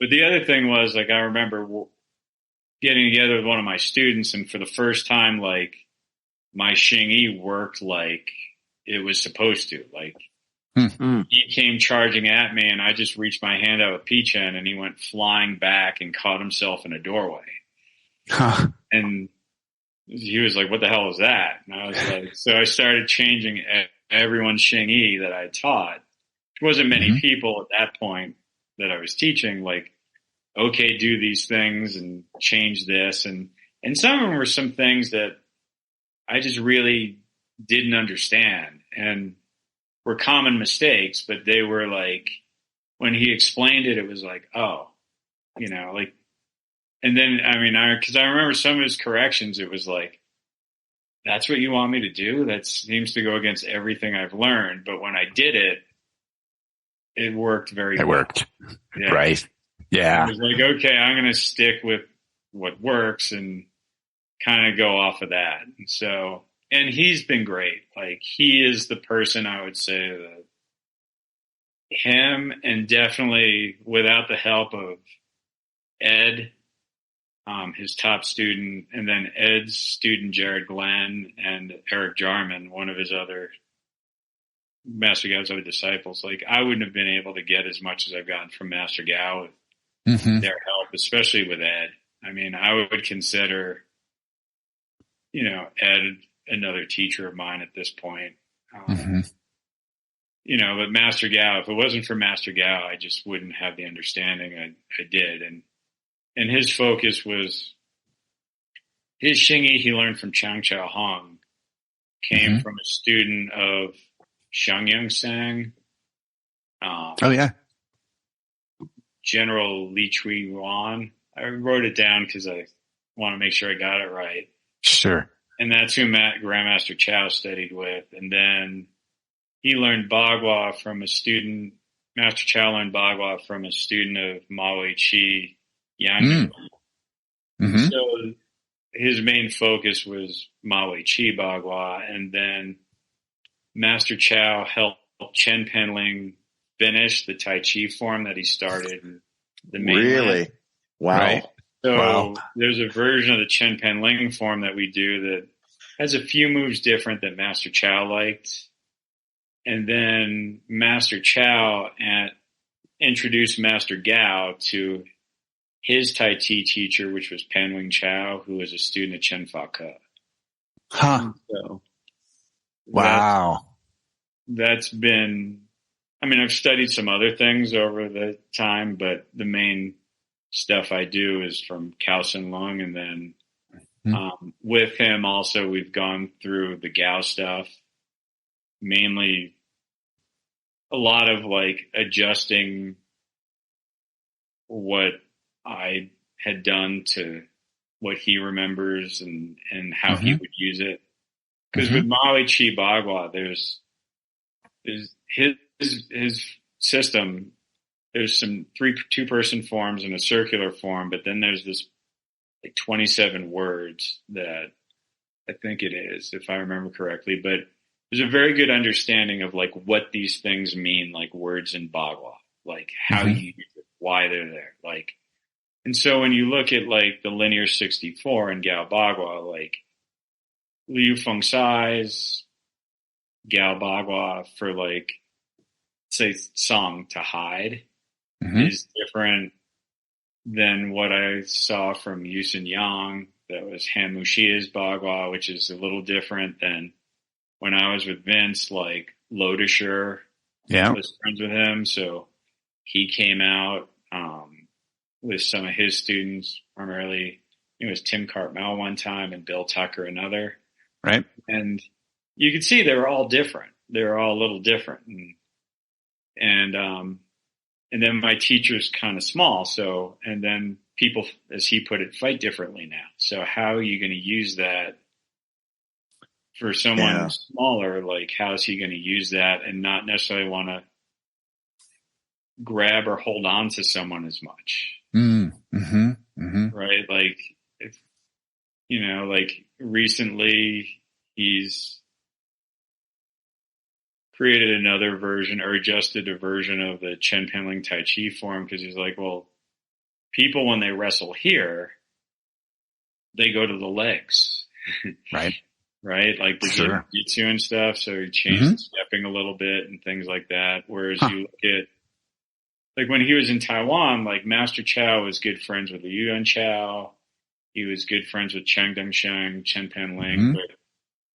But the other thing was, like, I remember getting together with one of my students, and for the first time, like, my Xingyi worked like it was supposed to. Like, he came charging at me, and I just reached my hand out with pt2, and he went flying back and caught himself in a doorway. Huh. And he was like, "What the hell is that?" And I was like, so I started changing everyone's Xingyi that I taught. There wasn't many people at that point that I was teaching, like, okay, do these things and change this. And some of them were some things that I just really didn't understand and were common mistakes, but they were like, when he explained it, it was like, oh, you know, like, and then, I mean, cause I remember some of his corrections, it was like, that's what you want me to do? That seems to go against everything I've learned. But when I did it, it worked very well. It worked. Yeah. Right. Yeah. I was like, okay, I'm going to stick with what works and kind of go off of that. And so, and he's been great. Like, he is the person I would say that him, and definitely without the help of Ed, his top student, and then Ed's student, Jared Glenn, and Eric Jarman, one of his other Master Gao's other disciples. Like, I wouldn't have been able to get as much as I've gotten from Master Gao with their help, especially with Ed. I mean, I would consider, you know, Ed another teacher of mine at this point. You know, but Master Gao, if it wasn't for Master Gao, I just wouldn't have the understanding I did. And his focus was his Xingyi he learned from Chang Chao Hong came from a student of Xiangyang Sang. General Li Chui Yuan. I wrote it down because I want to make sure I got it right. Sure. And that's who Grandmaster Chao studied with. And then he learned Bagua from a student. Master Chao learned Bagua from a student of Ma-Wei-Chi Yang. So his main focus was Ma-Wei-Chi Bagua. And then Master Chao helped Chen Penling finish the Tai Chi form that he started in the mainland. Really? Wow. Right? So there's a version of the Chen Penling form that we do that has a few moves different that Master Chao liked. And then Master Chao introduced Master Gao to his Tai Chi teacher, which was Pan Wing Chao, who was a student of Chen Fa Ke. So that's been, I mean, I've studied some other things over the time, but the main stuff I do is from Cao Sin Lung. And then with him also, we've gone through the Gao stuff, mainly a lot of like adjusting what I had done to what he remembers and how he would use it. Because with Ma-Wei-Chi Bagua, there's his system. There's some 2-person forms and a circular form, but then there's this like 27 words that I think it is, if I remember correctly. But there's a very good understanding of like what these things mean, like words in Bagua, like how you use it, why they're there, like. And so when you look at like the linear 64 in Gao Bagua, like Liu Feng Sai's Gao Bagua for like, say, song to hide is different than what I saw from Yusin Yang. That was Han Mushia's Bagua, which is a little different than when I was with Vince, like Lodisher was friends with him. So he came out with some of his students, primarily, it was Tim Cartmel one time and Bill Tucker another. Right. And you could see they were all different. They were all a little different. And then my teacher's kind of small. So, and then people, as he put it, fight differently now. So how are you going to use that for someone smaller? Like, how is he going to use that and not necessarily want to grab or hold on to someone as much? Right? Like, if, you know, like recently he's created another version or adjusted a version of the Chen Penling Tai Chi form because he's like, well, people, when they wrestle here, they go to the legs. Right. Right? Like the Sure. jiu-jitsu and stuff. So you change the stepping a little bit and things like that. Whereas you look at, like when he was in Taiwan, like Master Chow was good friends with Liu Yuan Chow. He was good friends with Cheng Dengsheng, Chen Pan Ling. But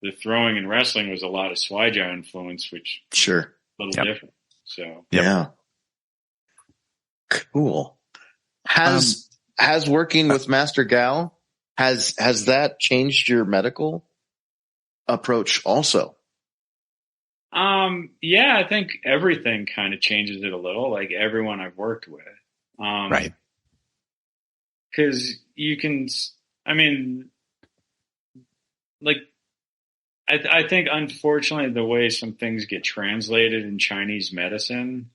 the throwing and wrestling was a lot of Shuaijiao influence, which Sure. a little different. So yeah. Cool. Has working with Master Gao, has that changed your medical approach also? Yeah, I think everything kind of changes it a little, like everyone I've worked with. Right. Cause you can, I mean, like, I think unfortunately the way some things get translated in Chinese medicine,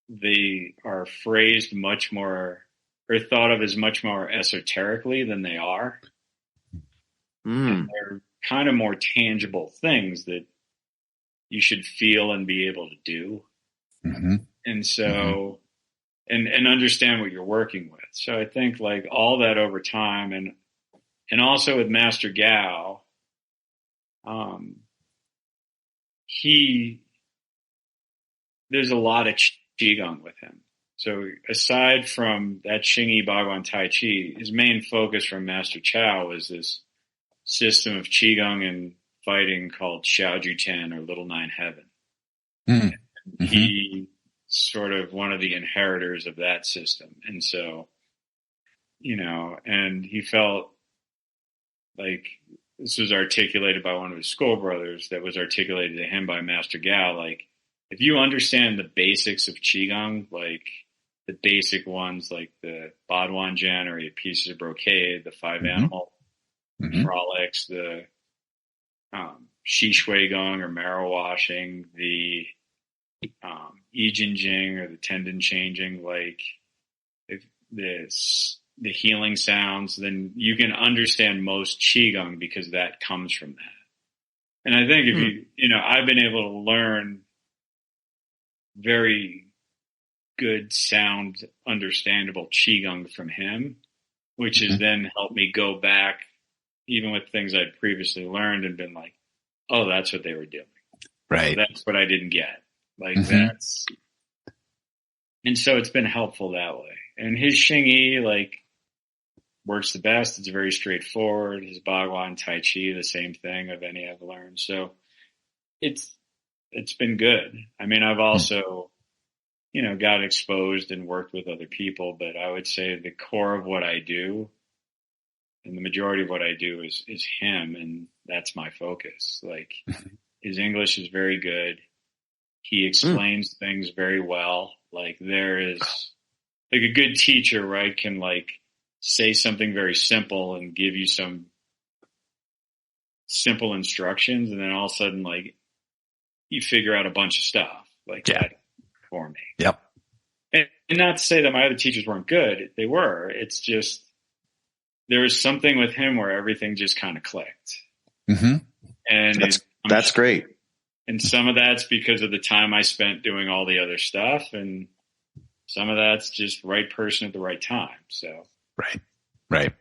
they are phrased much more or thought of as much more esoterically than they are. And they're kind of more tangible things that you should feel and be able to do. And so, and understand what you're working with. So I think like all that over time and also with Master Gao, there's a lot of Qigong with him. So aside from that Xingyi, Bagua, and Tai Chi, his main focus from Master Chow was this system of Qigong and fighting called Xiaoju Tian or Little Nine Heaven. He sort of one of the inheritors of that system. And so, you know, and he felt like this was articulated by one of his school brothers that was articulated to him by Master Gao. Like, if you understand the basics of Qigong, like the basic ones, like the Baduan Jian or 8 pieces of brocade, the 5 animal frolics, the Shi Shui Gong or marrow washing, the Yi Jin Jing or the tendon changing, like if the healing sounds, then you can understand most Qigong because that comes from that. And I think if you know, I've been able to learn very good, sound, understandable Qigong from him, which has then helped me go back, even with things I'd previously learned and been like, oh, that's what they were doing. Right. Oh, that's what I didn't get. Like that's, and so it's been helpful that way. And his Xingyi, like, works the best. It's very straightforward. His Bagua and Tai Chi, the same thing of any I've learned. So it's been good. I mean, I've also, you know, got exposed and worked with other people, but I would say the core of what I do and the majority of what I do is him. And that's my focus. Like his English is very good. He explains things very well. Like there is like a good teacher, right? Can like say something very simple and give you some simple instructions. And then all of a sudden, like you figure out a bunch of stuff like that for me. Yep. And not to say that my other teachers weren't good. They were. It's just, there was something with him where everything just kind of clicked. And that's great. And some of that's because of the time I spent doing all the other stuff. And some of that's just right person at the right time. So. Right.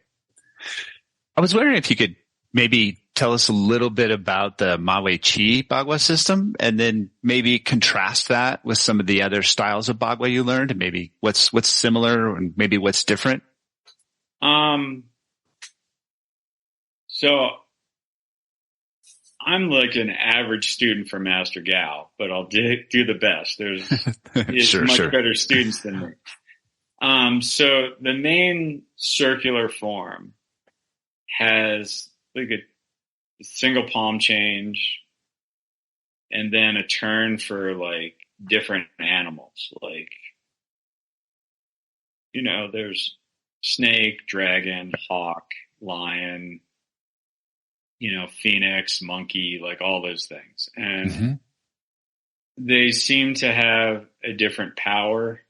I was wondering if you could maybe tell us a little bit about the Maui Chi Bagua system and then maybe contrast that with some of the other styles of Bagua you learned and maybe what's similar and maybe what's different. So I'm like an average student for Master Gao, but I'll do the best. There's much better students than me. So the main circular form has like a single palm change and then a turn for like different animals. Like, you know, there's snake, dragon, hawk, lion, you know, phoenix, monkey, like all those things. And they seem to have a different power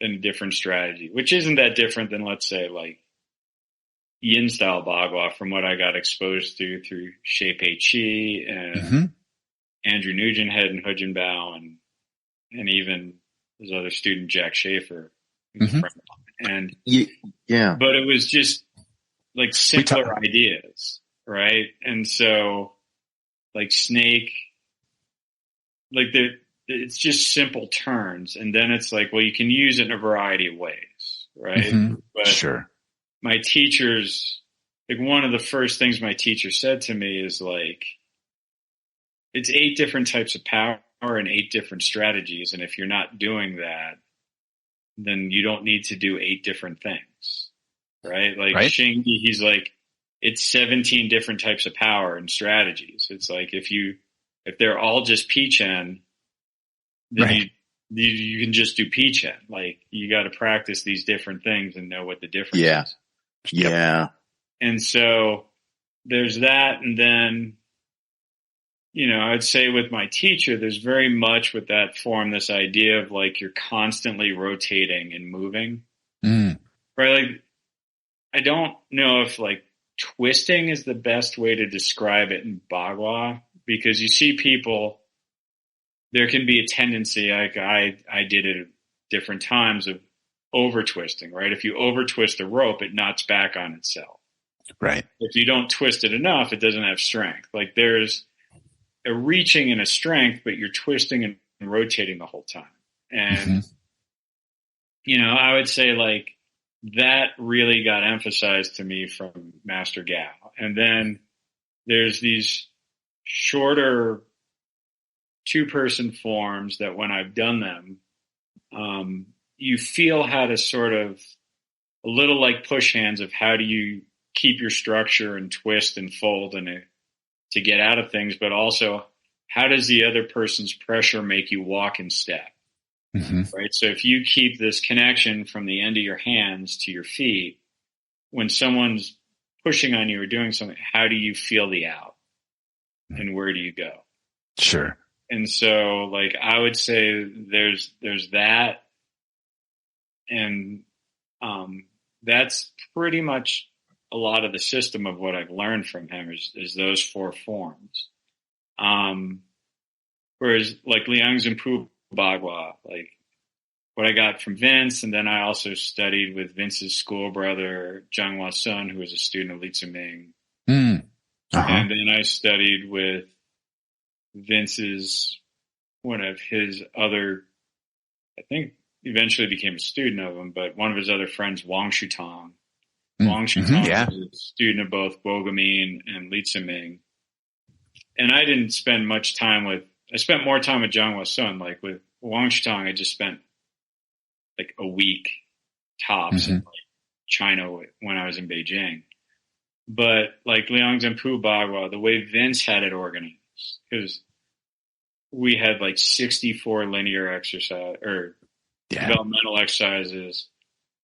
and a different strategy, which isn't that different than, let's say, like yin style Bagua from what I got exposed to through Shei Pei Chi and Andrew Nugent Head and Hujin Bao and even his other student, Jack Schaefer, who's a friend of mine. And yeah, but it was just like simpler ideas, right? And so like snake, like it's just simple turns, and then it's like, well, you can use it in a variety of ways, right? Mm-hmm. But Sure. my teachers, like one of the first things my teacher said to me is like, it's 8 different types of power and 8 different strategies. And if you're not doing that, then you don't need to do 8 different things, right? Like Right. Xingyi, he's like, it's 17 different types of power and strategies. It's like, if they're all just P-Chen, then Right. you can just do P-Chen. Like you got to practice these different things and know what the difference yeah, is. yeah. And so there's that. And then, I'd say with my teacher, there's very much with that form, this idea of like, you're constantly rotating and moving, right? Like, I don't know if like twisting is the best way to describe it in Bagua, because you see people, there can be a tendency, like I did it at different times, of over twisting, right? If you over twist a rope, it knots back on itself. Right. If you don't twist it enough, it doesn't have strength. Like there's a reaching and a strength, but you're twisting and rotating the whole time. And, I would say like that really got emphasized to me from Master Gao. And then there's these shorter 2-person forms that when I've done them, you feel how to sort of a little like push hands of how do you keep your structure and twist and fold and to get out of things, but also how does the other person's pressure make you walk in step, right? So if you keep this connection from the end of your hands to your feet, when someone's pushing on you or doing something, how do you feel the out and where do you go? Sure. And so like, I would say there's that. And, that's pretty much a lot of the system of what I've learned from him is those 4 forms. Whereas like Liang Zhenpu Bagua, like what I got from Vince, and then I also studied with Vince's school brother, Zhanghua Sun, who was a student of Li Ziming. And then I studied with Vince's, one of his other, I think eventually became a student of him, but one of his other friends, Wang Shutang. Wang Shutang was a student of both Bogomin and Li Ziming. And I didn't spend much time I spent more time with Zhanghua Sun. Like with Wang Shutang, I just spent like a week tops in like China when I was in Beijing. But like Liang Zhenpu Bagua, the way Vince had it organized, because we had like 64 linear exercise or developmental exercises,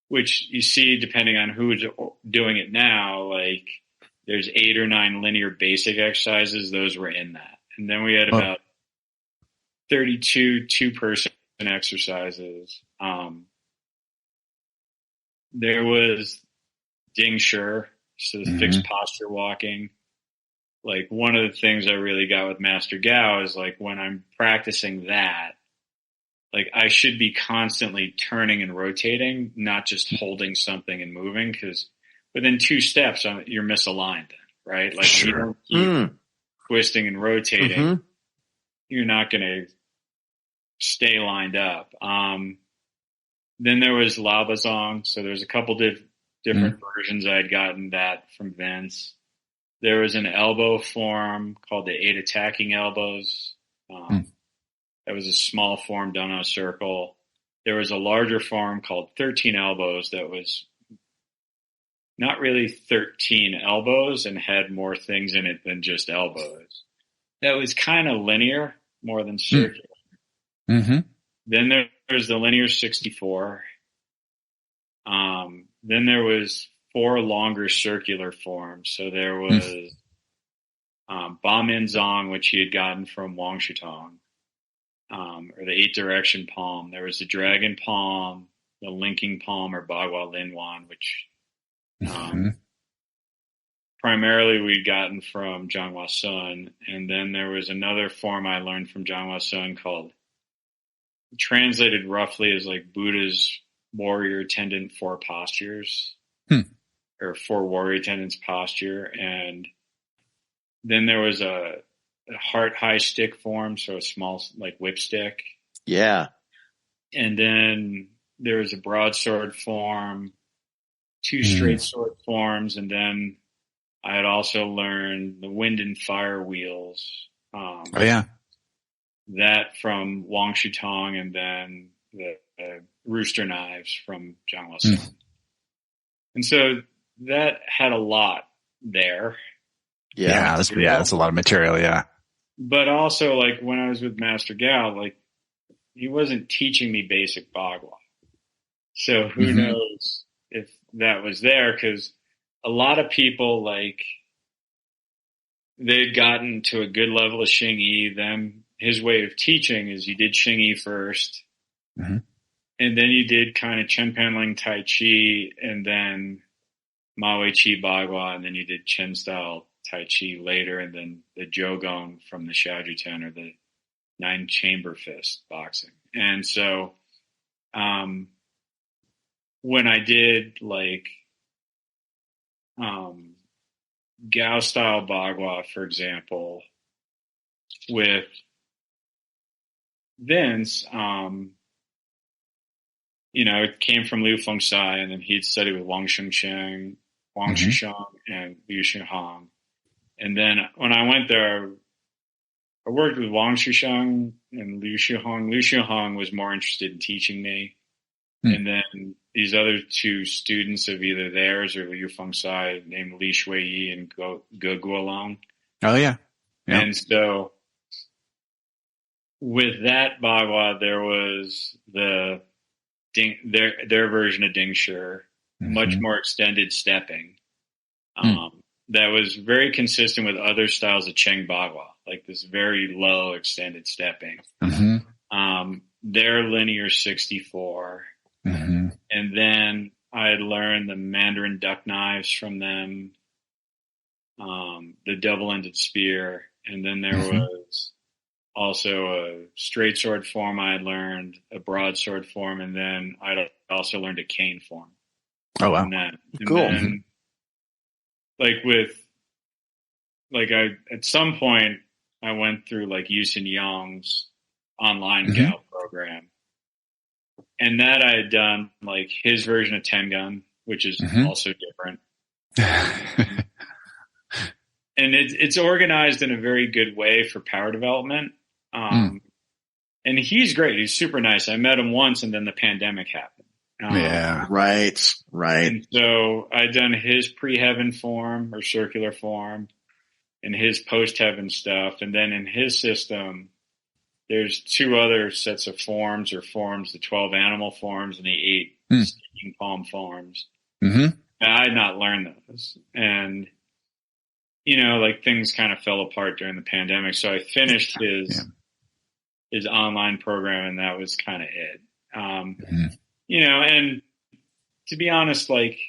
which you see depending on who's doing it now, like there's 8 or 9 linear basic exercises. Those were in that. And then we had about 32 2-person exercises. There was Ding Shi, so the fixed posture walking. Like one of the things I really got with Master Gao is like when I'm practicing that, like I should be constantly turning and rotating, not just holding something and moving, because within 2 steps you're misaligned, right? Like if you don't keep twisting and rotating, you're not going to stay lined up. Then there was Labazong. So there's a couple different versions. I had gotten that from Vince. There was an elbow form called the 8 attacking elbows. That was a small form done on a circle. There was a larger form called 13 elbows that was not really 13 elbows and had more things in it than just elbows. That was kind of linear more than circular. Then there's the linear 64. Then there was 4 longer circular forms. So there was Ba Min Zong, which he had gotten from Wang Shutang, or the 8 direction palm. There was the dragon palm, the linking palm, or Bagua Linwan, which primarily we'd gotten from Zhanghua Sun. And then there was another form I learned from Zhanghua Sun called, translated roughly as like Buddha's warrior attendant 4 postures, or 4 warrior attendants posture. And then there was a heart high stick form, so a small like whipstick. Yeah. And then there was a broadsword form, 2 straight sword forms, and then I had also learned the wind and fire wheels. That from Wang Shu Tong, and then the rooster knives from Zhang Luosong. And so that had a lot there. Yeah, that's a lot of material. Yeah. But also, like, when I was with Master Gao, like, he wasn't teaching me basic Bagua. So who knows if that was there, because a lot of people, like, they'd gotten to a good level of Xingyi. Then his way of teaching is you did Xingyi first, and then you did kind of Chen Panling Tai Chi, and then Maui Chi Bagua, and then you did Chen style Tai Chi later, and then the Jogong from the Shaojuten, or the 9 chamber fist boxing. And so, when I did like, Gao style Bagua, for example, with Vince, it came from Liu Fengsai, and then he'd studied with Wang Shusheng, and Liu Xihong. And then when I went there, I worked with Wang Shusheng and Liu Xihong. Liu Xihong was more interested in teaching me. And then these other 2 students of either theirs or Liu Fengsai, named Li Shuiyi and Ge Guolong. Oh, yeah. And so with that Bagua, there was their version of Ding Shi, much more extended stepping. That was very consistent with other styles of Cheng Bagua, like this very low extended stepping. Their linear 64. And then I had learned the Mandarin duck knives from them, the double-ended spear, and then there was also a straight sword form I had learned, a broadsword form, and then I also learned a cane form. Oh, wow. Cool. Then, at some point, I went through like Yusin Yang's online Gao program. And that I had done like his version of Tengun, which is also different. And it's organized in a very good way for power development. And he's great. He's super nice. I met him once, and then the pandemic happened. Right. And so I'd done his pre-heaven form or circular form and his post-heaven stuff. And then in his system, there's 2 other sets of forms, the 12 animal forms and the 8 sticking palm forms. And I had not learned those. And, like things kind of fell apart during the pandemic. So I finished his online program, and that was kind of it. And to be honest, like,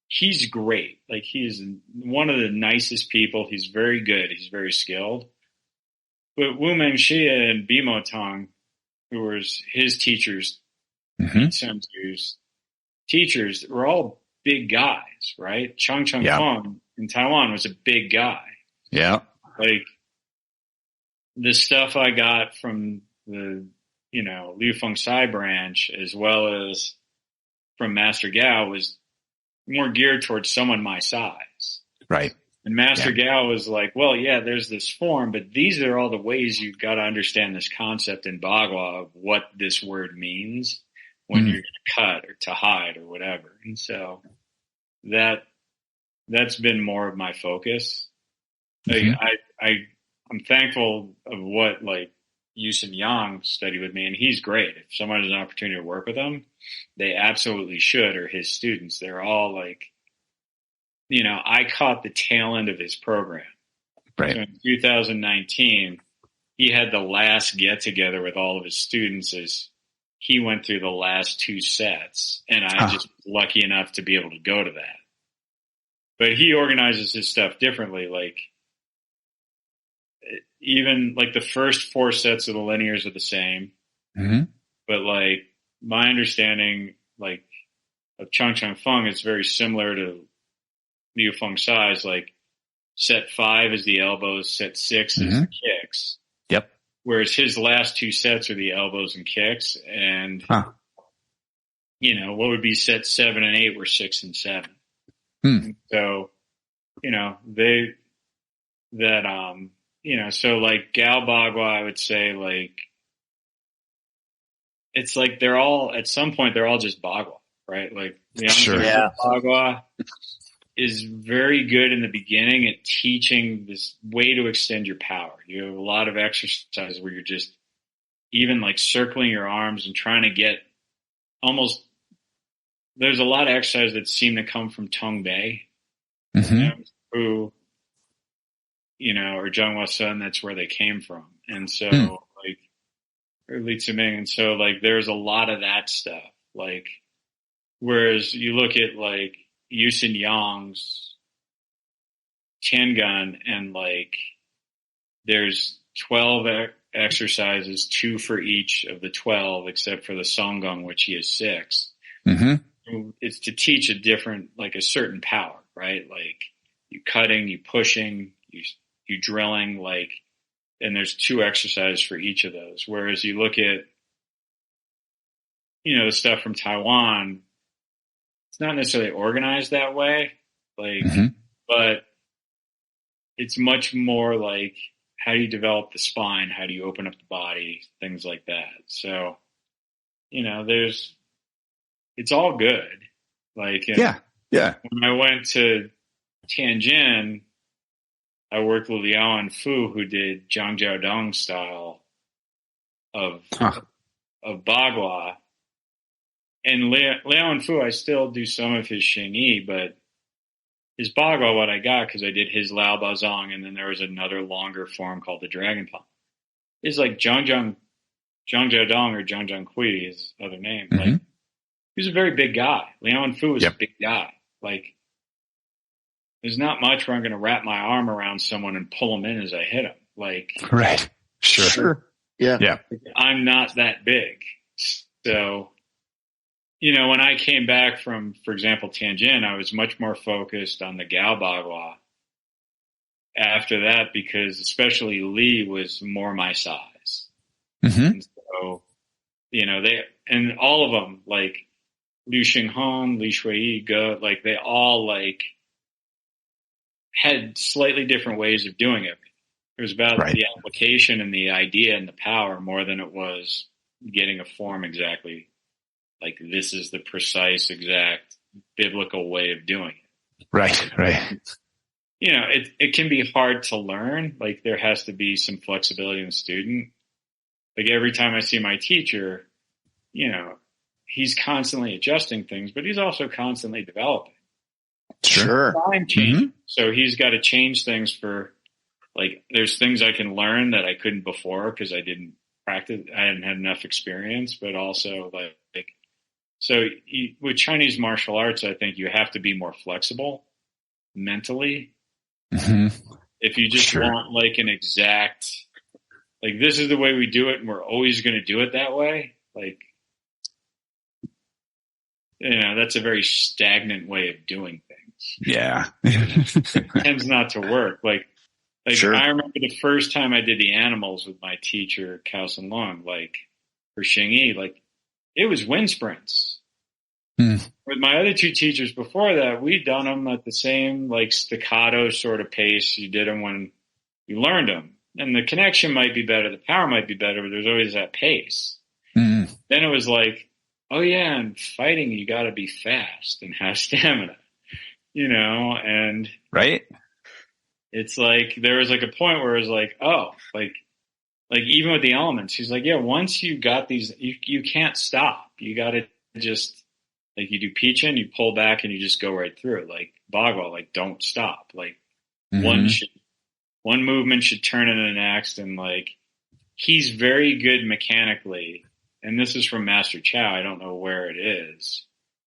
he's great. Like, he's one of the nicest people. He's very good. He's very skilled. But Wu Mengxia and Bimo Tong, who were his teachers, Senzu's teachers, were all big guys, right? Chang Cheng Feng in Taiwan was a big guy. Yeah. Like, the stuff I got from the, Liu Fengsai branch, as well as from Master Gao, was more geared towards someone my size. Right. And Master Gao was like, well, yeah, there's this form, but these are all the ways you've got to understand this concept in Bagua of what this word means when you're going to cut or to hide or whatever. And so that's been more of my focus. Like, I'm thankful of what like Yusin Yang studied with me, and he's great. If someone has an opportunity to work with him, they absolutely should, or his students. They're all like, I caught the tail end of his program. Right. So in 2019, he had the last get together with all of his students as he went through the last 2 sets, and I just was lucky enough to be able to go to that. But he organizes his stuff differently. Like, even like the first 4 sets of the linears are the same. But like, my understanding, like, of Chang Chang Feng, it's very similar to Liu Feng size. Like set 5 is the elbows, set 6 is the kicks. Yep. Whereas his last 2 sets are the elbows and kicks, and what would be set 7 and 8 were 6 and 7. And so, so like Gal Bagua, I would say like, it's like they're all, at some point, they're all just Bagua, right? Like Bagua is very good in the beginning at teaching this way to extend your power. You have a lot of exercises where you're just even like circling your arms and trying to get almost, there's a lot of exercises that seem to come from Tong Bei, who, or Zhenghua Sun, that's where they came from. And so like, or Li Tsiming. And so like, there's a lot of that stuff. Like, whereas you look at like Yusin Yang's Tiangun, and like, there's 12 exercises, 2 for each of the 12, except for the Songong, which he has 6. It's to teach a different, like a certain power, right? Like you cutting, you pushing, you drilling, like, and there's 2 exercises for each of those. Whereas you look at, the stuff from Taiwan, it's not necessarily organized that way, like, but it's much more like, how do you develop the spine? How do you open up the body? Things like that. So, it's all good. Like, when I went to Tianjin, I worked with Liao and Fu, who did Zhang Jiaodong style of Bagua. And Liao and Fu, I still do some of his Xingyi, but his Bagua, what I got, because I did his Lao Bazong, and then there was another longer form called the Dragon Palm, is like Zhang Jiaodong, or Zhang Jiang Kui, his other name. Like, he was a very big guy. Liao and Fu was a big guy. Like, there's not much where I'm going to wrap my arm around someone and pull them in as I hit them. Like, right. Sure. Yeah. I'm not that big. So, when I came back from, for example, Tianjin, I was much more focused on the Gao Bagua after that, because especially Li was more my size. And so, and all of them, like Liu Xinghong, Li Shuiyi, Ge, like they all like had slightly different ways of doing it. It was about the application and the idea and the power more than it was getting a form exactly. Like, this is the precise, exact biblical way of doing it. Right. It can be hard to learn. Like, there has to be some flexibility in the student. Like, every time I see my teacher, he's constantly adjusting things, but he's also constantly developing. Sure. Time change. So he's got to change things for, like, there's things I can learn that I couldn't before because I didn't practice. I hadn't had enough experience, but also like, so with Chinese martial arts, I think you have to be more flexible mentally. If you just want like an exact, like, this is the way we do it and we're always going to do it that way. Like, that's a very stagnant way of doing things. Yeah. It tends not to work. Like I remember the first time I did the animals with my teacher, Kao Sun Long, like for Xingyi, like it was wind sprints. With my other 2 teachers before that, we'd done them at the same like staccato sort of pace you did them when you learned them. And the connection might be better, the power might be better, but there's always that pace. Then it was like, oh yeah, in fighting you got to be fast and have stamina, and it's like there was like a point where it was like, oh, like even with the elements, he's like, yeah, once you got these, you can't stop. You got to just, like, you do Pichin, you pull back and you just go right through it. Like Bagua, like, don't stop. Like one movement should turn into the next. And like, he's very good mechanically. And this is from Master Chow. I don't know where it is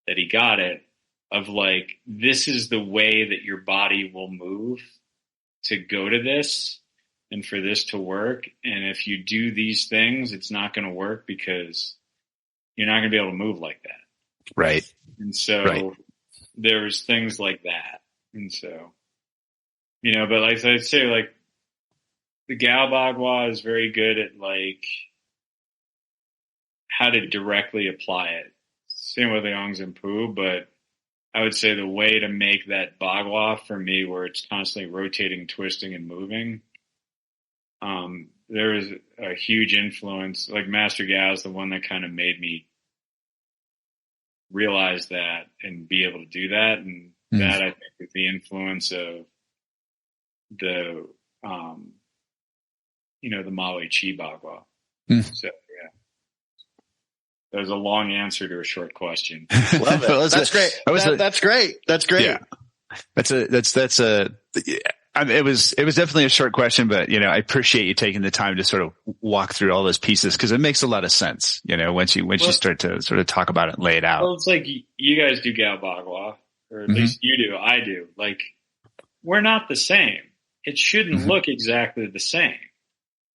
that he got it, of like, this is the way that your body will move to go to this and for this to work. And if you do these things, it's not going to work because you're not going to be able to move like that. Right. And so there was things like that. And so, but like I'd say, like the Gao Bagua is very good at like how to directly apply it. Same with the M.C.O.M, but I would say the way to make that Bagua for me, where it's constantly rotating, twisting, and moving, there is a huge influence. Like Master Gao is the one that kind of made me realize that and be able to do that. And that I think is the influence of the, the Ma-Wei-Chi Bagua. So yeah, that was a long answer to a short question. Love it. That's great. That's great. That's great. Yeah. It was definitely a short question, but I appreciate you taking the time to sort of walk through all those pieces, because it makes a lot of sense, once you start to sort of talk about it and lay it out. Well, it's like you guys do Gao Bagua, or at least you do, I do. Like, we're not the same. It shouldn't look exactly the same.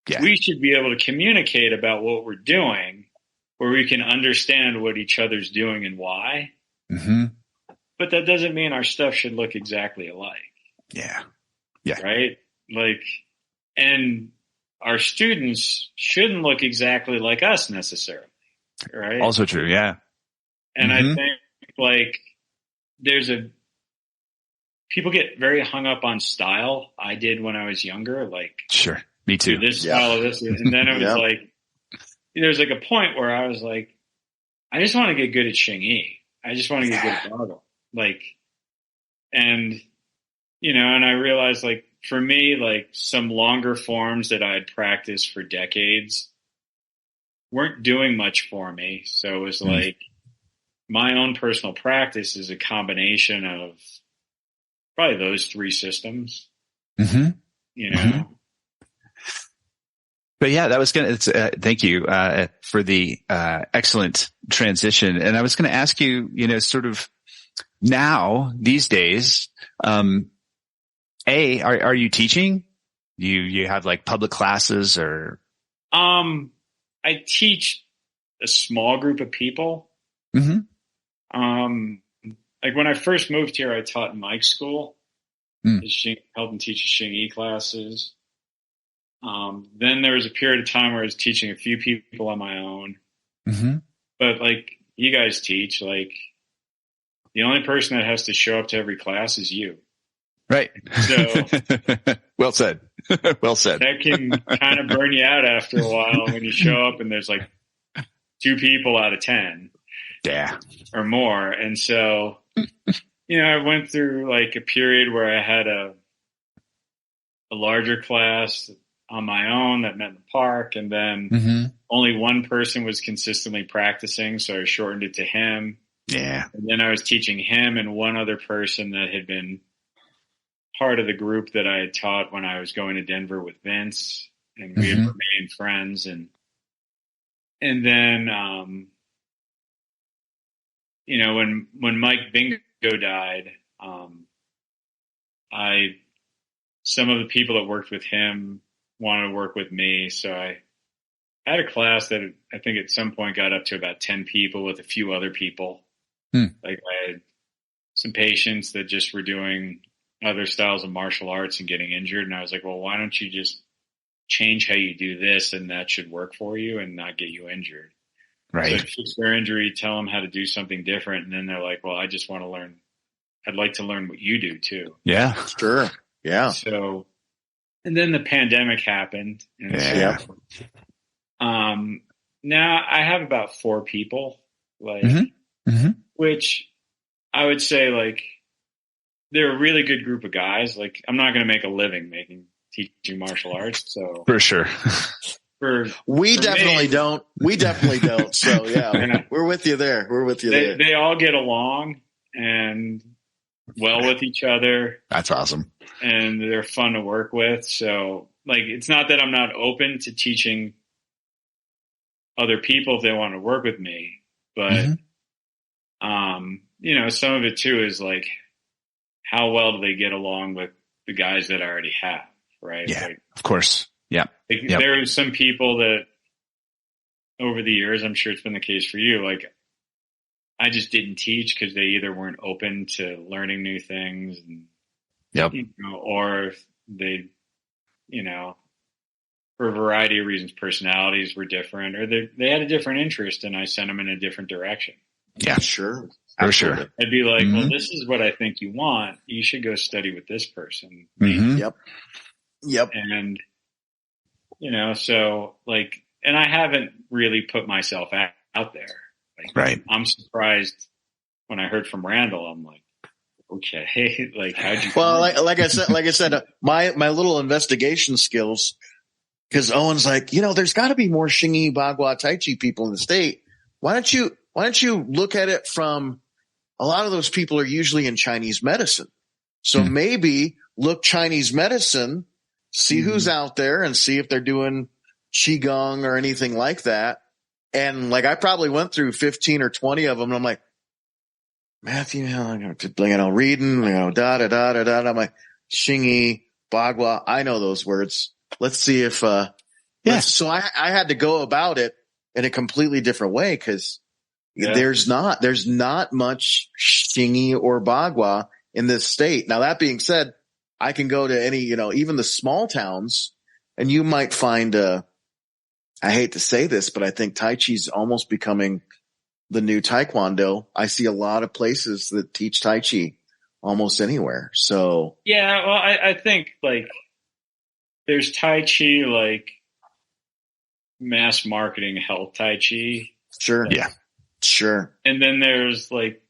Yeah. We should be able to communicate about what we're doing, where we can understand what each other's doing and why. But that doesn't mean our stuff should look exactly alike. Yeah. Yeah. Right? Like, and our students shouldn't look exactly like us necessarily. Right? Also true. Yeah. And I think like people get very hung up on style. I did when I was younger. Like, sure. Me too. This style of this. And then it was like, there's like a point where I was like, I just want to get good at Xingyi. I just want to get good at Bagua. Like, and I realized, like, for me, like, some longer forms that I had practiced for decades weren't doing much for me. So it was like my own personal practice is a combination of probably those three systems, But yeah, that was thank you, for the, excellent transition. And I was going to ask you, sort of now these days, are you teaching? You have like public classes or? I teach a small group of people. Like when I first moved here, I taught in Mike's school, helping teach Xingyi classes. Then there was a period of time where I was teaching a few people on my own. But like you guys teach, like the only person that has to show up to every class is you. Right. So well said. Well said. That can kind of burn you out after a while when you show up and there's like 2 people out of 10. Yeah. Or more. And so, I went through like a period where I had a larger class on my own that met in the park, and then only one person was consistently practicing, so I shortened it to him. Yeah. And then I was teaching him and one other person that had been part of the group that I had taught when I was going to Denver with Vince, and we had remained friends. And then, when Mike Bingo died, some of the people that worked with him wanted to work with me. So I had a class that I think at some point got up to about 10 people with a few other people. Like I had some patients that just were doing other styles of martial arts and getting injured. And I was like, well, why don't you just change how you do this, and that should work for you and not get you injured. Right. So fix their injury, tell them how to do something different. And then they're like, well, I just want to learn. I'd like to learn what you do too. Yeah. Sure. Yeah. So, and then the pandemic happened. And so, now I have about 4 people, like, which I would say, like, they're a really good group of guys. Like, I'm not going to make a living teaching martial arts. So for sure. We definitely don't. So yeah, we're with you there. They all get along and well with each other. That's awesome. And they're fun to work with. So like, it's not that I'm not open to teaching other people if they want to work with me, but, some of it too is like, how well do they get along with the guys that I already have? Right. Yeah, like, of course. Yeah. There are some people that over the years, I'm sure it's been the case for you. Like I just didn't teach because they either weren't open to learning new things, and, or they, for a variety of reasons, personalities were different, or they had a different interest, and I sent them in a different direction. Yeah, sure. For sure. I'd be like, well, this is what I think you want. You should go study with this person. Yep. And, so like, and I haven't really put myself out there. Like, right. I'm surprised when I heard from Randel. I'm like, okay, like how'd you? Well, like I said, my little investigation skills, because Owen's like, there's got to be more Xingyi, Bagua, Tai Chi people in the state. Why don't you look at it from, a lot of those people are usually in Chinese medicine. So maybe look Chinese medicine, see who's out there and see if they're doing Qigong or anything like that. And like, I probably went through 15 or 20 of them. And I'm like, Matthew, reading, da. I'm like, Xingyi, Bagua. I know those words. Let's see if, So I had to go about it in a completely different way, because there's not much Xingyi or Bagua in this state. Now, that being said, I can go to any, even the small towns, and you might find, I hate to say this, but I think Tai Chi's almost becoming the new Taekwondo. I see a lot of places that teach Tai Chi almost anywhere. So yeah, well, I think like there's Tai Chi, like mass marketing health Tai Chi. Sure. Like, yeah. Sure. And then there's like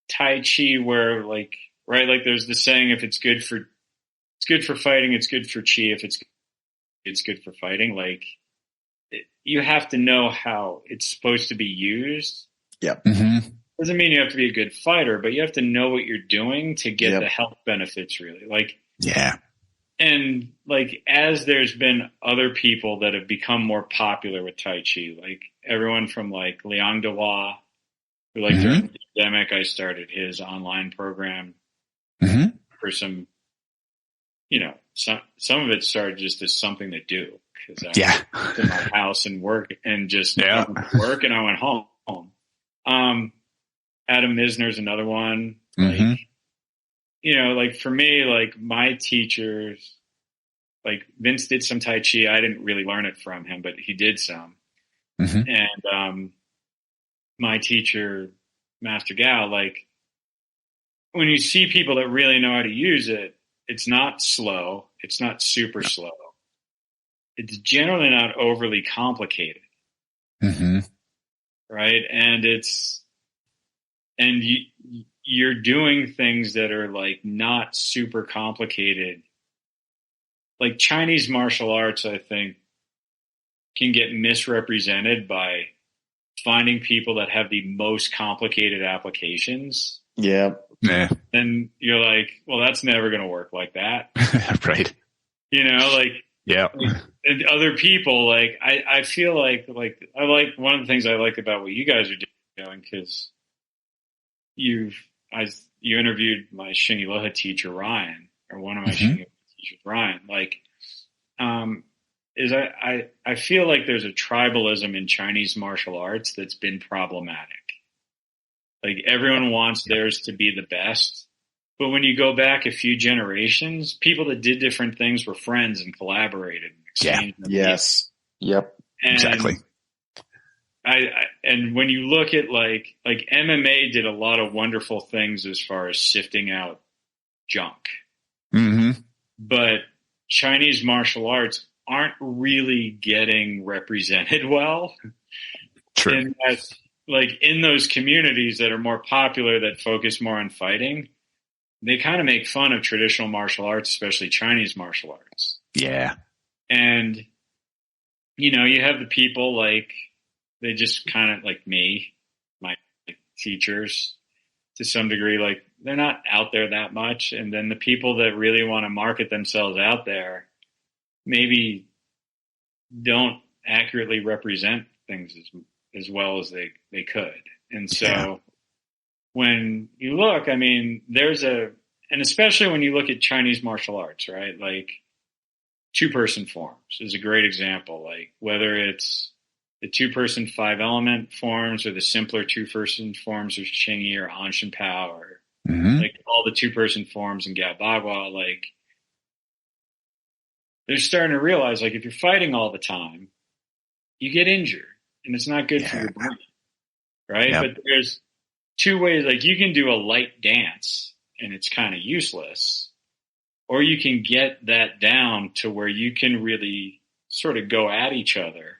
Tai Chi where like, right, like there's the saying, if it's good for fighting, it's good for Chi. If it's good for fighting, like you have to know how it's supposed to be used. Yep. Doesn't mean you have to be a good fighter, but you have to know what you're doing to get the health benefits, really. Like, yeah. And like, as there's been other people that have become more popular with Tai Chi, like everyone from like Liang Dehua, who like during the pandemic, I started his online program for some, some of it started just as something to do, because I was in my house and work and just work, and I went home. Adam Misner's another one. Like, like for me, like my teachers, like Vince did some Tai Chi. I didn't really learn it from him, but he did some. And my teacher, Master Gao, like when you see people that really know how to use it, it's not slow. It's not super slow. It's generally not overly complicated. Right. And you're doing things that are like not super complicated. Like Chinese martial arts, I think, can get misrepresented by finding people that have the most complicated applications. Yeah. And you're like, well, that's never going to work like that. Right. And other people, like, I feel like I like one of the things I like about what you guys are doing, because you interviewed my Xingyi Loha teacher, Ryan, or one of my Xingyi teachers, Ryan. Like, I feel like there's a tribalism in Chinese martial arts that's been problematic. Like everyone wants theirs to be the best, but when you go back a few generations, people that did different things were friends and collaborated and exchanged. Yes. Yep. And exactly. And when you look at like MMA did a lot of wonderful things as far as sifting out junk. But Chinese martial arts aren't really getting represented well. True. And that's like in those communities that are more popular, that focus more on fighting, they kind of make fun of traditional martial arts, especially Chinese martial arts. Yeah. And, you have the people like, they just kind of like me, my teachers to some degree, like they're not out there that much. And then the people that really want to market themselves out there maybe don't accurately represent things as well as they could. And so when you look, I mean, and especially when you look at Chinese martial arts, right? Like 2-person forms is a great example. Like whether it's the 2-person 5-element forms, or the simpler 2-person forms of Xingyi or Anshan Pao, or like all the 2-person forms in Gao Bagua, like they're starting to realize, like, if you're fighting all the time, you get injured, and it's not good for your brain, right? Yep. But there's 2 ways. Like, you can do a light dance, and it's kind of useless, or you can get that down to where you can really sort of go at each other,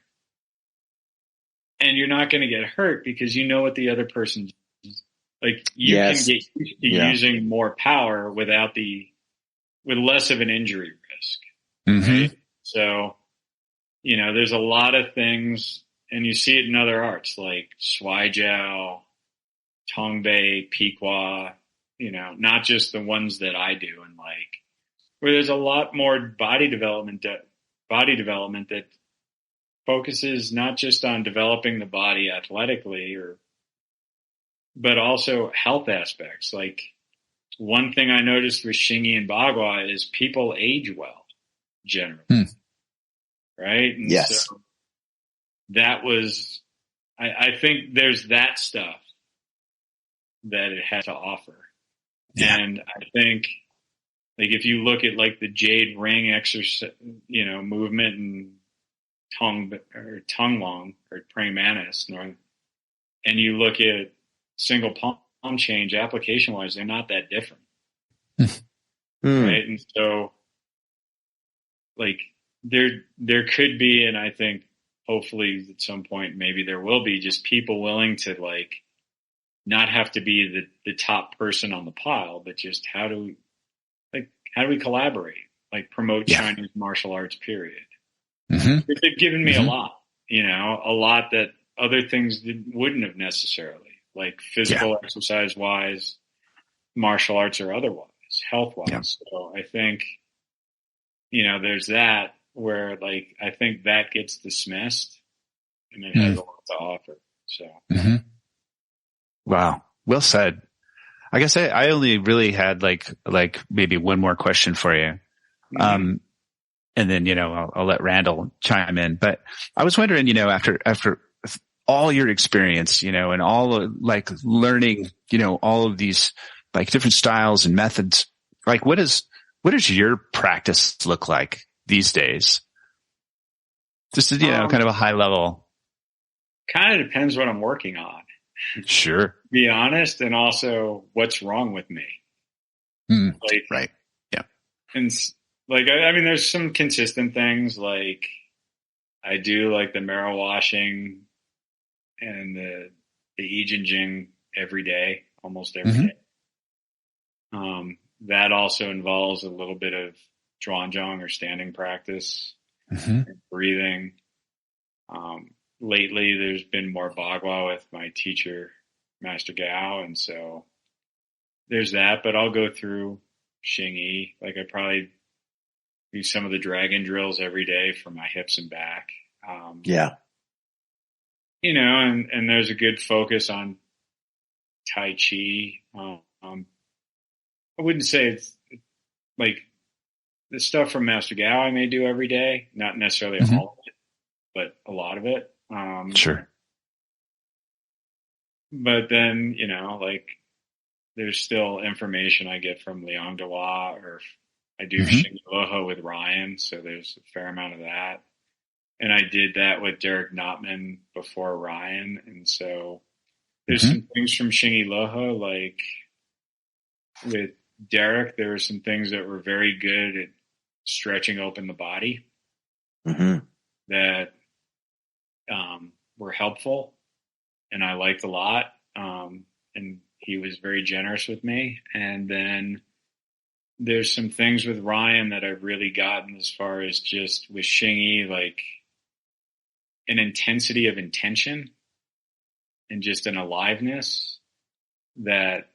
and you're not going to get hurt because you know what the other person does. Like, you can get used to using more power with less of an injury risk. Right? So, you know, there's a lot of things, and you see it in other arts like Shuai Jiao, Tongbei, Piqua, you know, not just the ones that I do, and like where there's a lot more body development that focuses not just on developing the body athletically, but also health aspects. Like, one thing I noticed with Xingyi and Bagua is people age well, generally. Right? And so that was, I think there's that stuff that it has to offer. Yeah. And I think, like, if you look at like the Jade Ring exercise, you know, movement and Tonglong or Praying Mantis, and you look at single palm change application wise, they're not that different. Right? And so, like, there could be, and I think hopefully at some point maybe there will be, just people willing to, like, not have to be the top person on the pile, but just how do we collaborate, like promote Chinese martial arts, period. They've given me a lot that other things wouldn't have necessarily, like physical exercise wise, martial arts or otherwise, health wise. So I think, you know, there's that where, like, I think that gets dismissed, and it has a lot to offer. So. Wow. Well said. I guess I only really had like maybe one more question for you. And then, you know, I'll let Randel chime in, but I was wondering, you know, after all your experience, you know, and all like learning, you know, all of these like different styles and methods, like what does your practice look like these days? Just, you know, kind of a high level. Kind of depends what I'm working on. Sure. To be honest, and also what's wrong with me. Like, right. Yeah. And like, I mean, there's some consistent things, like I do like the marrow washing and the I Ching Jing every day, almost every day. That also involves a little bit of zhuanzhong or standing practice, and breathing. Lately, there's been more Bagua with my teacher, Master Gao, and so there's that. But I'll go through Xingyi. Like, I probably do some of the dragon drills every day for my hips and back. You know, and there's a good focus on Tai Chi. I wouldn't say it's like the stuff from Master Gao I may do every day, not necessarily all of it, but a lot of it. Sure. But then, you know, like there's still information I get from Liang Dehua, or I do Xingyi Loho with Ryan, so there's a fair amount of that. And I did that with Derek Notman before Ryan, and so there's some things from Xingyi Loho, like with Derek, there were some things that were very good at stretching open the body that were helpful, and I liked a lot. And he was very generous with me. And then there's some things with Ryan that I've really gotten as far as just with Xingyi, like an intensity of intention and just an aliveness that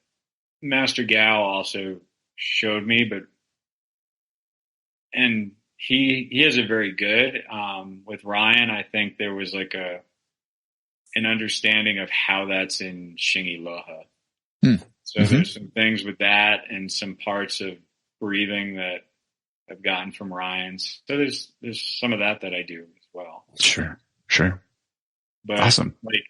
Master Gao also showed me, and he has a very good, with Ryan, I think there was like an understanding of how that's in Xingyi Loho. So there's some things with that and some parts of breathing that I've gotten from Ryan's. So there's some of that I do as well. Sure. But awesome. like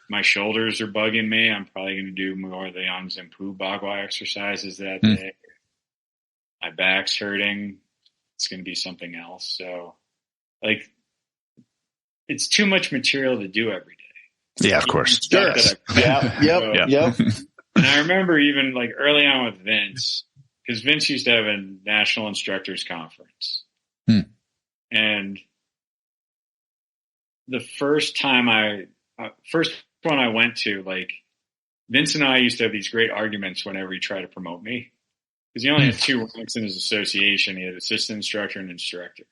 my shoulders are bugging me. I'm probably going to do more of the Yang Zhenpu Bagua exercises that day. My back's hurting. It's going to be something else. So like, it's too much material to do every day. Yeah, of course. Sure. Yep. And I remember even like early on with Vince, because Vince used to have a national instructors conference. And the first one I went to, like Vince and I used to have these great arguments whenever he tried to promote me. Because he only had 2 ranks in his association. He had assistant instructor and instructor.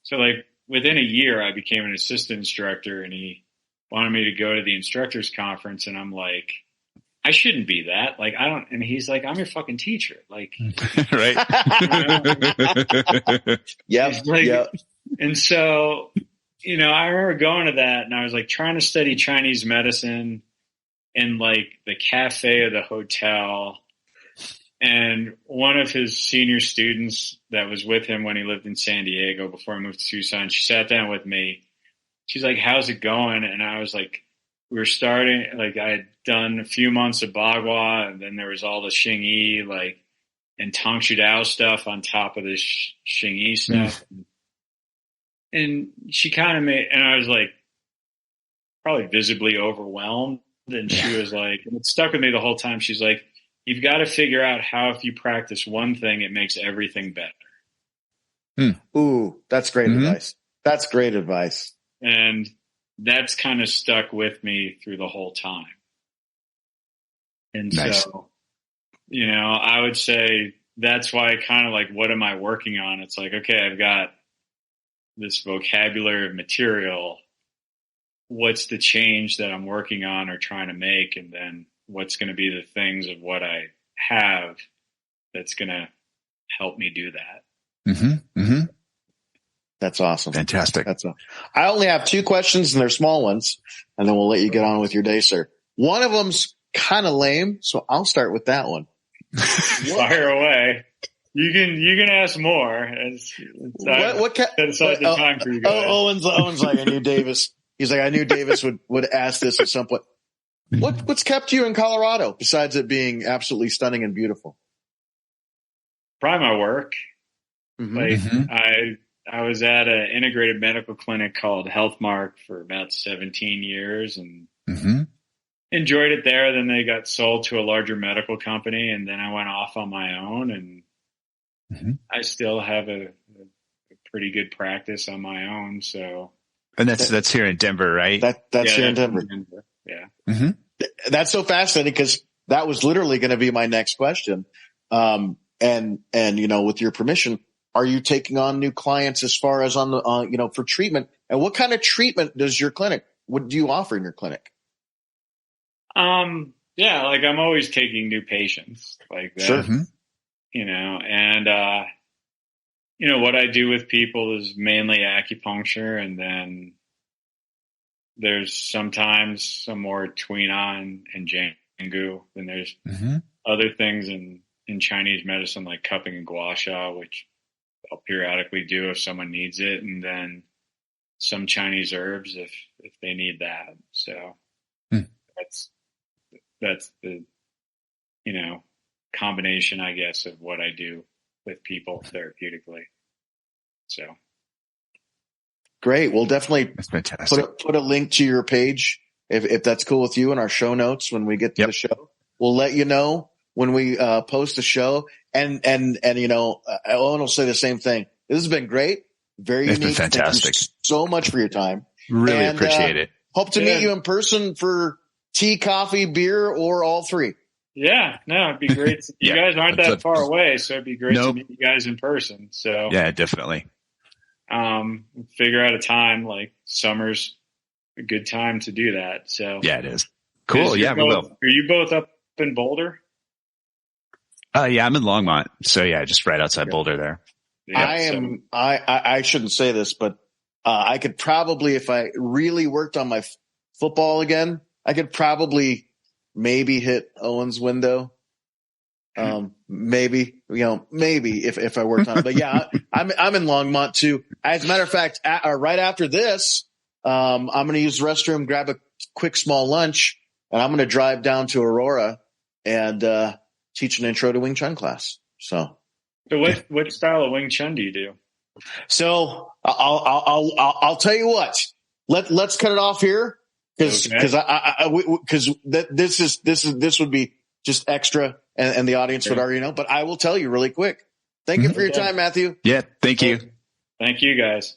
So like within a year, I became an assistant instructor and he wanted me to go to the instructors conference. And I'm like, I shouldn't be that. Like, I don't, and he's like, I'm your fucking teacher. Like, right. Yep. And so, you know, I remember going to that and I was like trying to study Chinese medicine in like the cafe of the hotel. And one of his senior students that was with him when he lived in San Diego before he moved to Tucson, she sat down with me. She's like, how's it going? And I was like, we were starting, like I had done a few months of Bagua and then there was all the Xingyi, like, and Tang Sho Tao stuff on top of this Xingyi stuff. And she kind of made, and I was like, probably visibly overwhelmed. And she was like, and it stuck with me the whole time. She's like, you've got to figure out how if you practice one thing, it makes everything better. Ooh, that's great advice. That's great advice. And that's kind of stuck with me through the whole time. And so, you know, I would say that's why kind of like, what am I working on? It's like, okay, I've got this vocabulary of material. What's the change that I'm working on or trying to make? And then what's going to be the things of what I have that's going to help me do that. That's awesome. Fantastic. I only have 2 questions and they're small ones, and then we'll let you get on with your day, sir. One of them's kind of lame, so I'll start with that one. Fire away. You can ask more. Set aside the time for you guys. Owen's like, I knew Davis. He's like, I knew Davis would ask this at some point. What's kept you in Colorado besides it being absolutely stunning and beautiful? Probably my work. I was at an integrated medical clinic called Healthmark for about 17 years and enjoyed it there. Then they got sold to a larger medical company and then I went off on my own and I still have a pretty good practice on my own. So, and that's here in Denver, right? That's here in Denver. Yeah. That's so fascinating because that was literally going to be my next question. And you know, with your permission, are you taking on new clients as far as on the, you know, for treatment? And what kind of treatment does your clinic, what do you offer in your clinic? Yeah, like I'm always taking new patients like that, Sure. You know, and, you know, what I do with people is mainly acupuncture and then there's sometimes some more Tuinan and Jiangu. Then there's other things in Chinese medicine like cupping and gua sha, which I'll periodically do if someone needs it. And then some Chinese herbs if they need that. So that's the, you know, combination, I guess, of what I do with people therapeutically. So. Great. We'll definitely that's fantastic. Put a link to your page if that's cool with you in our show notes when we get to the show. We'll let you know when we post the show. And you know, Owen will say the same thing. This has been great. Very unique. Been fantastic. Thank you so much for your time. Really appreciate it. Hope to meet you in person for tea, coffee, beer, or all 3. Yeah, no, it'd be great. You guys aren't that far away, so it'd be great to meet you guys in person. So yeah, definitely. Figure out a time, like summer's a good time to do that. So yeah, it is. Cool. Yeah, we will. Are you both up in Boulder? Yeah, I'm in Longmont. So yeah, just right outside Boulder there. Yeah, I shouldn't say this, but I could probably, if I really worked on my football again, I could probably maybe hit Owen's window. Maybe if I worked on it, but yeah, I'm in Longmont too. As a matter of fact, right after this, I'm going to use the restroom, grab a quick small lunch, and I'm going to drive down to Aurora and teach an intro to Wing Chun class. So what style of Wing Chun do you do? So I'll tell you what. Let's cut it off here because this would be just extra, and the audience would already know. But I will tell you really quick. Thank you for your time, Matthew. Yeah, thank you. Thank you, guys.